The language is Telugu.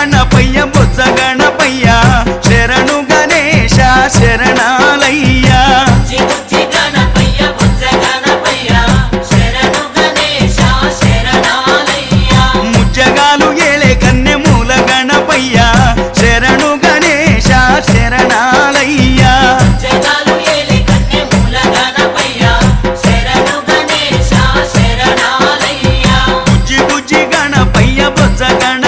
గణపయ్య బొజ్జ గణపయ్య శరణు గణేశ శరణాలయ్యా ముజ్జగాలు ఏలే కన్నె మూల గణపయ్య శరణు గణేశ శరణాలయ్యా బుజ్జి బుజ్జి గణపయ్య బొజ్జ గణ